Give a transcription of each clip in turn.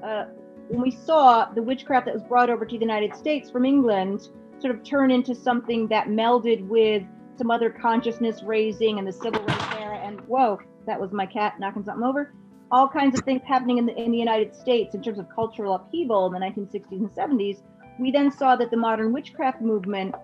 when we saw the witchcraft that was brought over to the United States from England sort of turn into something that melded with some other consciousness raising and the civil rights era, and whoa, that was my cat knocking something over. All kinds of things happening in the United States in terms of cultural upheaval in the 1960s and 70s. We then saw that the modern witchcraft movement,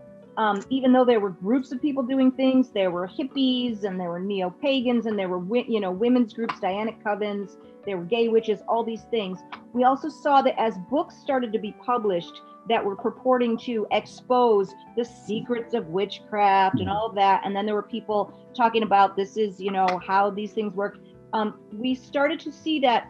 even though there were groups of people doing things, there were hippies and there were neo-pagans and there were women's groups, Dianic covens, there were gay witches, all these things. We also saw that as books started to be published that were purporting to expose the secrets of witchcraft and all of that, and then there were people talking about this is, how these things work. We started to see that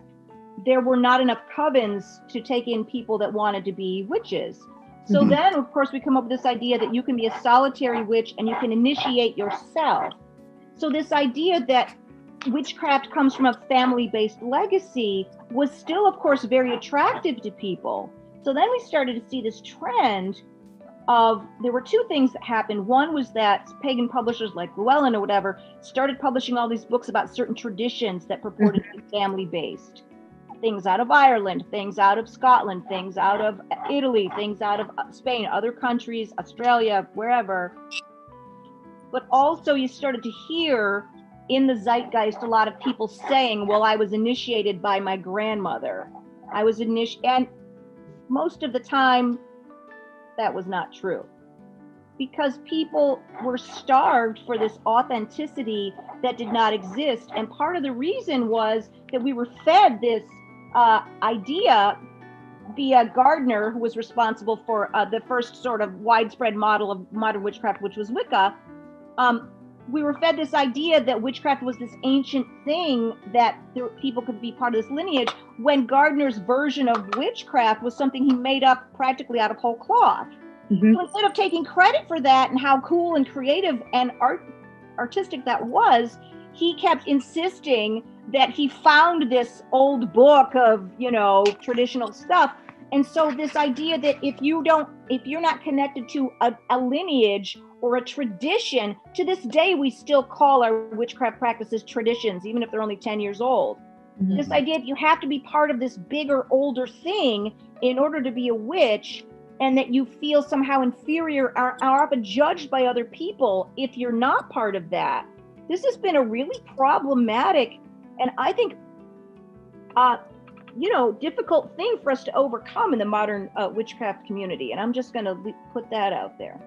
there were not enough covens to take in people that wanted to be witches. So then, of course, we come up with this idea that you can be a solitary witch and you can initiate yourself. So this idea that witchcraft comes from a family-based legacy was still, of course, very attractive to people. So then we started to see this trend of, there were two things that happened. One was that pagan publishers like Llewellyn or whatever started publishing all these books about certain traditions that purported to be family-based. Things out of Ireland, things out of Scotland, things out of Italy, things out of Spain, other countries, Australia, wherever. But also you started to hear in the zeitgeist a lot of people saying, well, I was initiated by my grandmother. And most of the time, that was not true. Because people were starved for this authenticity that did not exist. And part of the reason was that we were fed this idea via Gardner, who was responsible for the first sort of widespread model of modern witchcraft, which was Wicca. We were fed this idea that witchcraft was this ancient thing that people could be part of this lineage, when Gardner's version of witchcraft was something he made up practically out of whole cloth. So instead of taking credit for that and how cool and creative and artistic that was, he kept insisting that he found this old book of, traditional stuff. And so this idea that if you're not connected to a lineage or a tradition, to this day, we still call our witchcraft practices traditions, even if they're only 10 years old. This idea that you have to be part of this bigger, older thing in order to be a witch, and that you feel somehow inferior or often judged by other people if you're not part of that. This has been a really problematic and I think, difficult thing for us to overcome in the modern witchcraft community. And I'm just going to put that out there.